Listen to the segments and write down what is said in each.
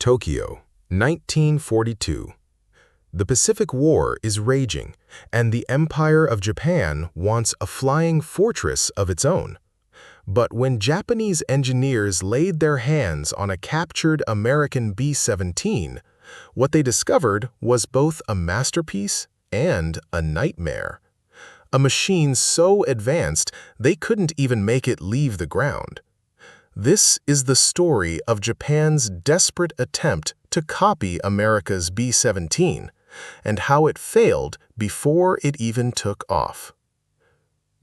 Tokyo, 1942. The Pacific War is raging, and the Empire of Japan wants a flying fortress of its own. But when Japanese engineers laid their hands on a captured American B-17, what they discovered was both a masterpiece and a nightmare. A machine so advanced they couldn't even make it leave the ground. This is the story of Japan's desperate attempt to copy America's B-17 and how it failed before it even took off.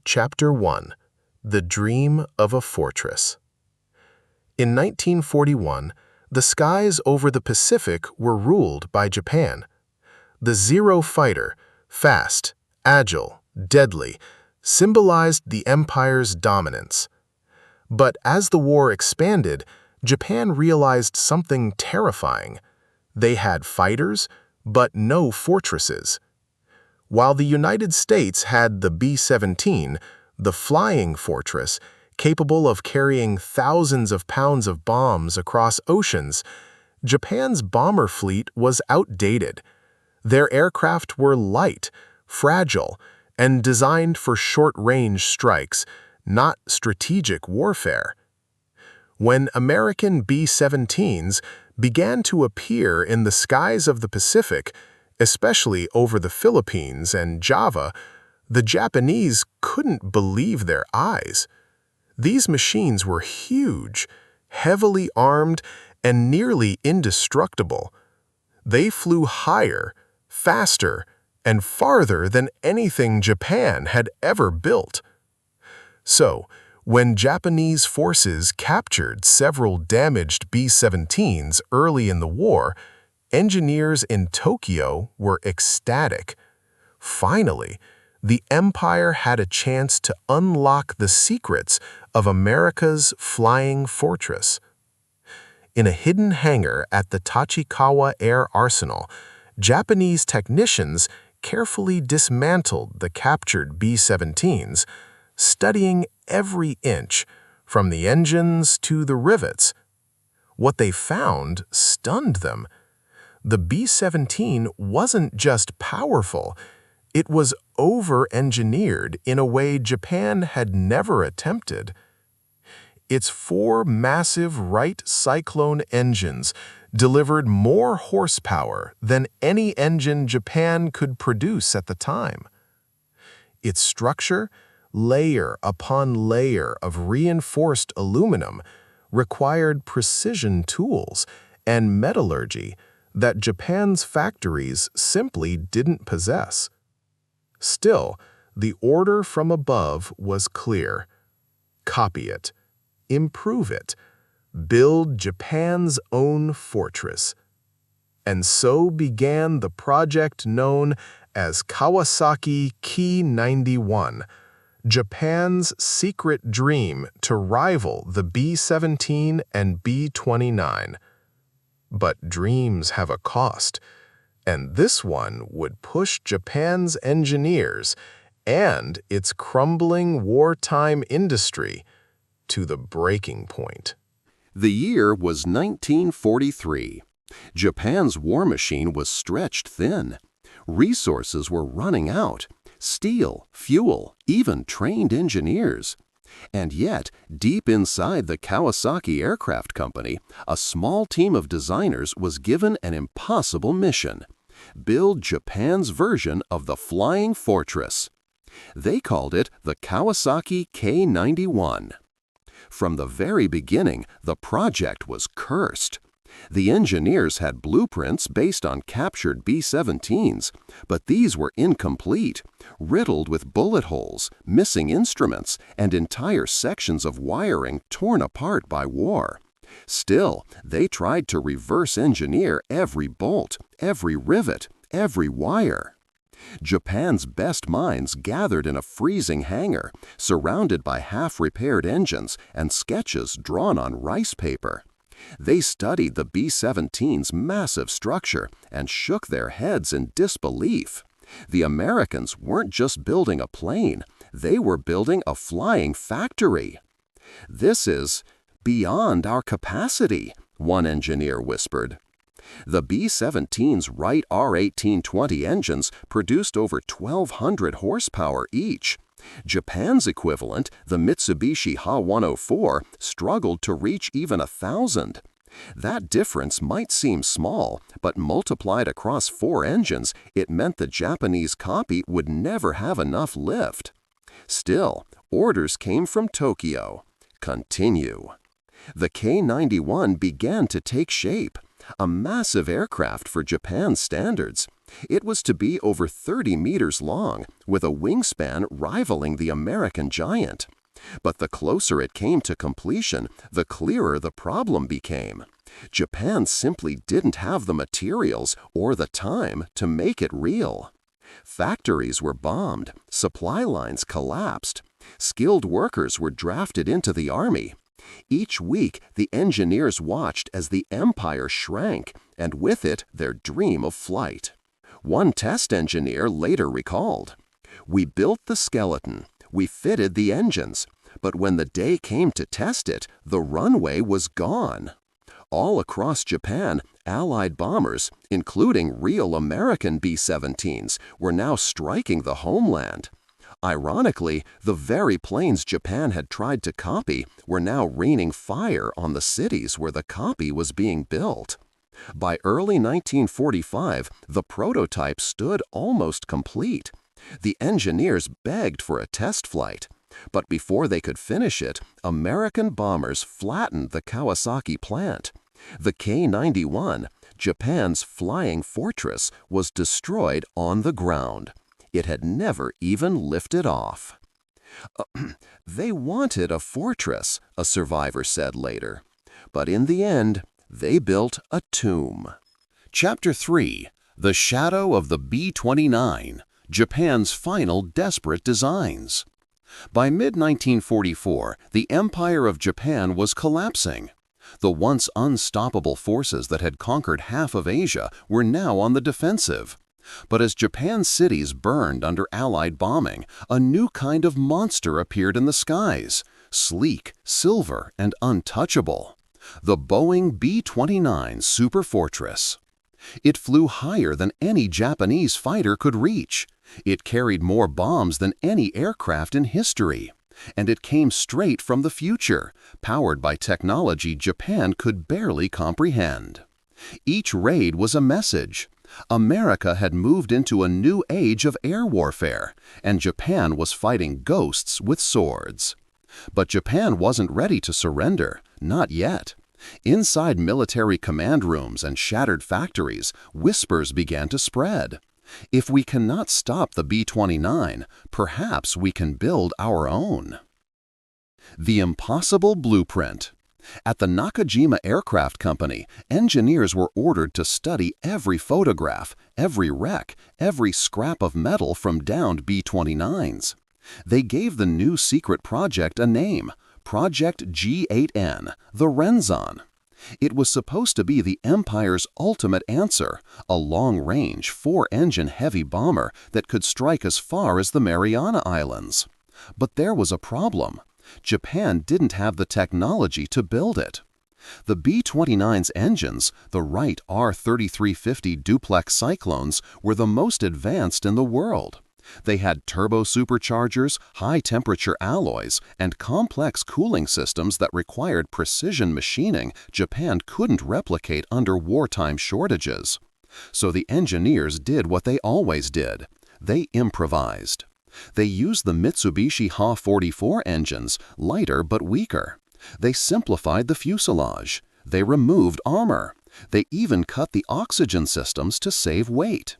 Chapter 1. The Dream of a Fortress. In 1941, the skies over the Pacific were ruled by Japan. The Zero fighter, fast, agile, deadly, symbolized the empire's dominance. But as the war expanded, Japan realized something terrifying. They had fighters, but no fortresses. While the United States had the B-17, the flying fortress, capable of carrying thousands of pounds of bombs across oceans, Japan's bomber fleet was outdated. Their aircraft were light, fragile, and designed for short-range strikes, not strategic warfare. When American B-17s began to appear in the skies of the Pacific, especially over the Philippines and Java, the Japanese couldn't believe their eyes. These machines were huge, heavily armed, and nearly indestructible. They flew higher, faster, and farther than anything Japan had ever built. So, when Japanese forces captured several damaged B-17s early in the war, engineers in Tokyo were ecstatic. Finally, the empire had a chance to unlock the secrets of America's flying fortress. In a hidden hangar at the Tachikawa Air Arsenal, Japanese technicians carefully dismantled the captured B-17s, studying every inch, from the engines to the rivets. What they found stunned them. The B-17 wasn't just powerful, it was over-engineered in a way Japan had never attempted. Its 4 massive Wright Cyclone engines delivered more horsepower than any engine Japan could produce at the time. Its structure, layer upon layer of reinforced aluminum, required precision tools and metallurgy that Japan's factories simply didn't possess. Still, the order from above was clear. Copy it, improve it, build Japan's own fortress. And so began the project known as Kawasaki Ki-91, Japan's secret dream to rival the B-17 and B-29. But dreams have a cost, and this one would push Japan's engineers and its crumbling wartime industry to the breaking point. The year was 1943. Japan's war machine was stretched thin. Resources were running out. Steel, fuel, even trained engineers. And yet, deep inside the Kawasaki Aircraft Company, a small team of designers was given an impossible mission: build Japan's version of the Flying Fortress. They called it the Kawasaki K-91. From the very beginning, the project was cursed. The engineers had blueprints based on captured B-17s, but these were incomplete, riddled with bullet holes, missing instruments, and entire sections of wiring torn apart by war. Still, they tried to reverse engineer every bolt, every rivet, every wire. Japan's best minds gathered in a freezing hangar, surrounded by half-repaired engines and sketches drawn on rice paper. They studied the B-17's massive structure and shook their heads in disbelief. The Americans weren't just building a plane, they were building a flying factory. "This is beyond our capacity," one engineer whispered. The B-17's Wright R-1820 engines produced over 1,200 horsepower each. Japan's equivalent, the Mitsubishi Ha-104, struggled to reach even 1,000. That difference might seem small, but multiplied across 4 engines, it meant the Japanese copy would never have enough lift. Still, orders came from Tokyo. Continue. The K-91 began to take shape, a massive aircraft for Japan's standards. It was to be over 30 meters long, with a wingspan rivaling the American giant. But the closer it came to completion, the clearer the problem became. Japan simply didn't have the materials or the time to make it real. Factories were bombed, supply lines collapsed, skilled workers were drafted into the army. Each week, the engineers watched as the empire shrank, and with it, their dream of flight. One test engineer later recalled, "We built the skeleton, we fitted the engines, but when the day came to test it, the runway was gone." All across Japan, Allied bombers, including real American B-17s, were now striking the homeland. Ironically, the very planes Japan had tried to copy were now raining fire on the cities where the copy was being built. By early 1945, the prototype stood almost complete. The engineers begged for a test flight. But before they could finish it, American bombers flattened the Kawasaki plant. The K-91, Japan's flying fortress, was destroyed on the ground. It had never even lifted off. They wanted a fortress, a survivor said later. But in the end, they built a tomb. Chapter 3. The Shadow of the B-29, Japan's Final Desperate Designs. By mid-1944, the Empire of Japan was collapsing. The once unstoppable forces that had conquered half of Asia were now on the defensive. But as Japan's cities burned under Allied bombing, a new kind of monster appeared in the skies, sleek, silver, and untouchable. The Boeing B-29 Superfortress. It flew higher than any Japanese fighter could reach. It carried more bombs than any aircraft in history. And it came straight from the future, powered by technology Japan could barely comprehend. Each raid was a message. America had moved into a new age of air warfare, and Japan was fighting ghosts with swords. But Japan wasn't ready to surrender, not yet. Inside military command rooms and shattered factories, whispers began to spread. If we cannot stop the B-29, perhaps we can build our own. The Impossible Blueprint. At the Nakajima Aircraft Company, engineers were ordered to study every photograph, every wreck, every scrap of metal from downed B-29s. They gave the new secret project a name, Project G8N, the Renzan. It was supposed to be the Empire's ultimate answer, a long-range, 4-engine heavy bomber that could strike as far as the Mariana Islands. But there was a problem. Japan didn't have the technology to build it. The B-29's engines, the Wright R-3350 duplex Cyclones, were the most advanced in the world. They had turbo-superchargers, high-temperature alloys, and complex cooling systems that required precision machining Japan couldn't replicate under wartime shortages. So the engineers did what they always did. They improvised. They used the Mitsubishi Ha-44 engines, lighter but weaker. They simplified the fuselage. They removed armor. They even cut the oxygen systems to save weight.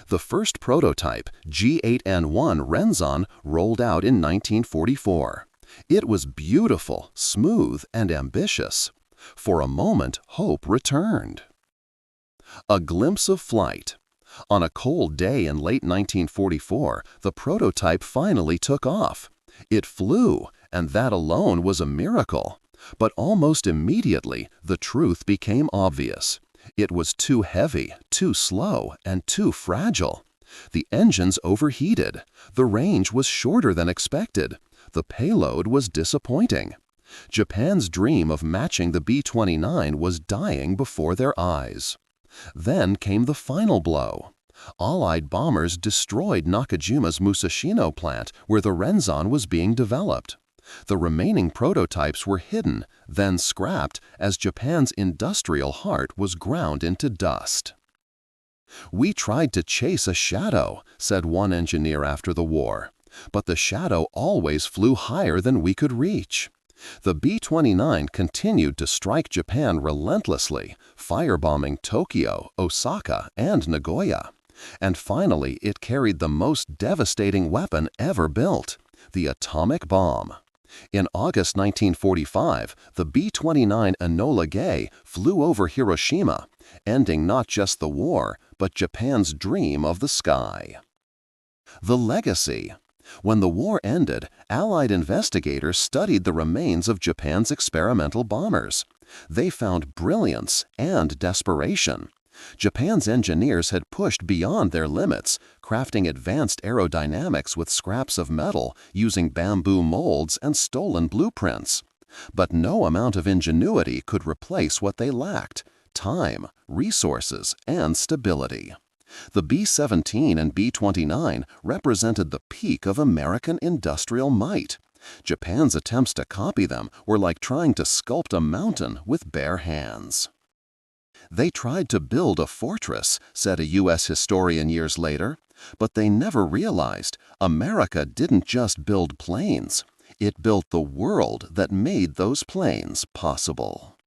The first prototype, G8N Renzan, rolled out in 1944. It was beautiful, smooth, and ambitious. For a moment, hope returned. A glimpse of flight. On a cold day in late 1944, the prototype finally took off. It flew, and that alone was a miracle. But almost immediately, the truth became obvious. It was too heavy, too slow, and too fragile. The engines overheated. The range was shorter than expected. The payload was disappointing. Japan's dream of matching the B-29 was dying before their eyes. Then came the final blow. Allied bombers destroyed Nakajima's Musashino plant where the Renzan was being developed. The remaining prototypes were hidden, then scrapped as Japan's industrial heart was ground into dust. "We tried to chase a shadow," said one engineer after the war, "but the shadow always flew higher than we could reach." The B-29 continued to strike Japan relentlessly, firebombing Tokyo, Osaka, and Nagoya. And finally, it carried the most devastating weapon ever built, the atomic bomb. In August 1945, the B-29 Enola Gay flew over Hiroshima, ending not just the war, but Japan's dream of the sky. The legacy. When the war ended, Allied investigators studied the remains of Japan's experimental bombers. They found brilliance and desperation. Japan's engineers had pushed beyond their limits, crafting advanced aerodynamics with scraps of metal, using bamboo molds and stolen blueprints. But no amount of ingenuity could replace what they lacked: time, resources, and stability. The B-17 and B-29 represented the peak of American industrial might. Japan's attempts to copy them were like trying to sculpt a mountain with bare hands. "They tried to build a fortress," said a U.S. historian years later, "but they never realized America didn't just build planes. It built the world that made those planes possible."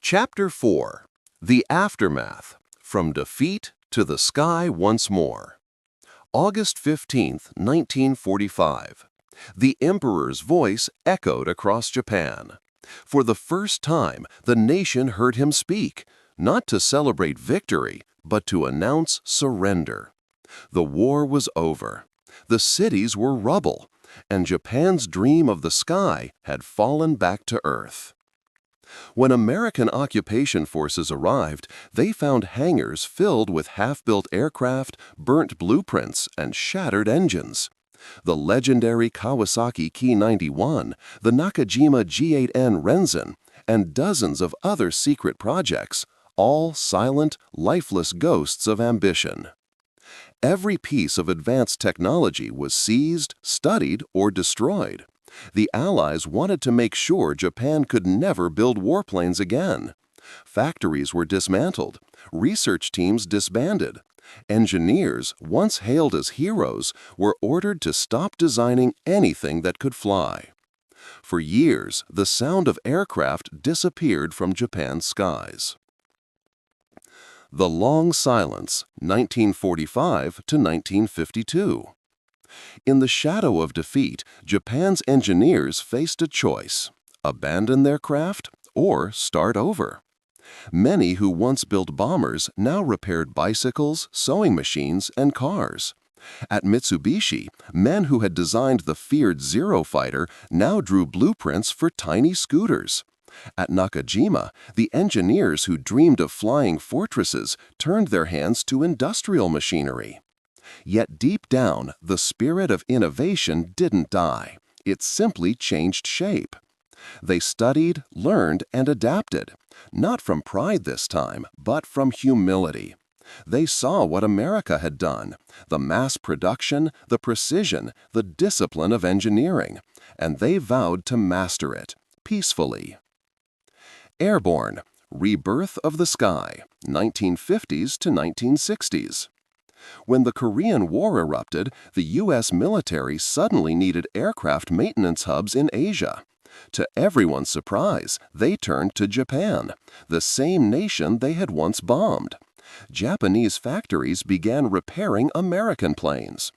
Chapter 4. The Aftermath. From Defeat to the Sky Once More. August 15, 1945. The Emperor's voice echoed across Japan. For the first time, the nation heard him speak, not to celebrate victory, but to announce surrender. The war was over. The cities were rubble, and Japan's dream of the sky had fallen back to earth. When American occupation forces arrived, they found hangars filled with half-built aircraft, burnt blueprints, and shattered engines. The legendary Kawasaki Ki-91, the Nakajima G8N Renzan, and dozens of other secret projects, all silent, lifeless ghosts of ambition. Every piece of advanced technology was seized, studied, or destroyed. The Allies wanted to make sure Japan could never build warplanes again. Factories were dismantled, research teams disbanded. Engineers, once hailed as heroes, were ordered to stop designing anything that could fly. For years, the sound of aircraft disappeared from Japan's skies. The Long Silence, 1945 to 1952. In the shadow of defeat, Japan's engineers faced a choice: abandon their craft or start over. Many who once built bombers now repaired bicycles, sewing machines, and cars. At Mitsubishi, men who had designed the feared Zero fighter now drew blueprints for tiny scooters. At Nakajima, the engineers who dreamed of flying fortresses turned their hands to industrial machinery. Yet deep down, the spirit of innovation didn't die. It simply changed shape. They studied, learned, and adapted, not from pride this time, but from humility. They saw what America had done: the mass production, the precision, the discipline of engineering, and they vowed to master it, peacefully. Airborne, Rebirth of the Sky, 1950s to 1960s. When the Korean War erupted, the U.S. military suddenly needed aircraft maintenance hubs in Asia. To everyone's surprise, they turned to Japan, the same nation they had once bombed. Japanese factories began repairing American planes.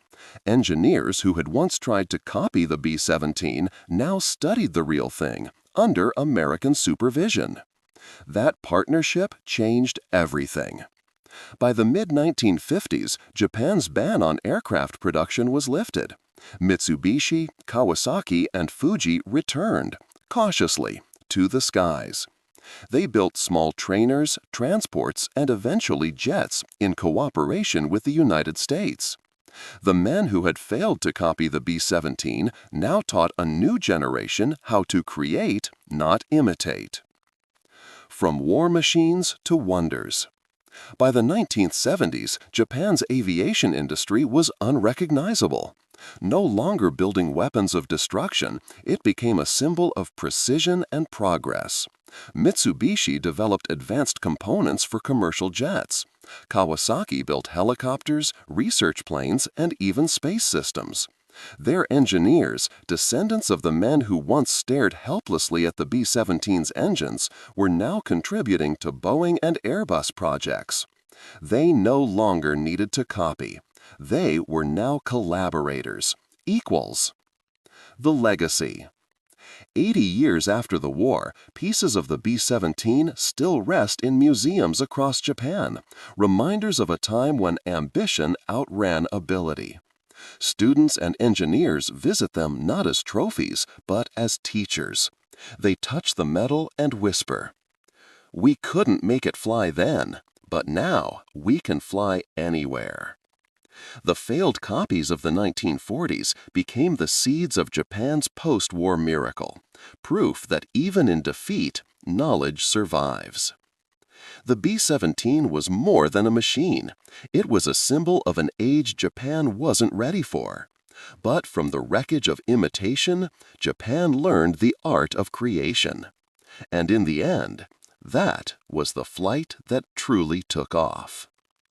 Engineers who had once tried to copy the B-17 now studied the real thing, under American supervision. That partnership changed everything. By the mid-1950s, Japan's ban on aircraft production was lifted. Mitsubishi, Kawasaki, and Fuji returned, cautiously, to the skies. They built small trainers, transports, and eventually jets in cooperation with the United States. The men who had failed to copy the B-17 now taught a new generation how to create, not imitate. From war machines to wonders. By the 1970s, Japan's aviation industry was unrecognizable. No longer building weapons of destruction, it became a symbol of precision and progress. Mitsubishi developed advanced components for commercial jets. Kawasaki built helicopters, research planes, and even space systems. Their engineers, descendants of the men who once stared helplessly at the B-17's engines, were now contributing to Boeing and Airbus projects. They no longer needed to copy. They were now collaborators, equals. The legacy. 80 years after the war, pieces of the B-17 still rest in museums across Japan, reminders of a time when ambition outran ability. Students and engineers visit them not as trophies, but as teachers. They touch the metal and whisper, "We couldn't make it fly then, but now we can fly anywhere." The failed copies of the 1940s became the seeds of Japan's post-war miracle, proof that even in defeat, knowledge survives. The B-17 was more than a machine. It was a symbol of an age Japan wasn't ready for. But from the wreckage of imitation, Japan learned the art of creation. And in the end, that was the flight that truly took off.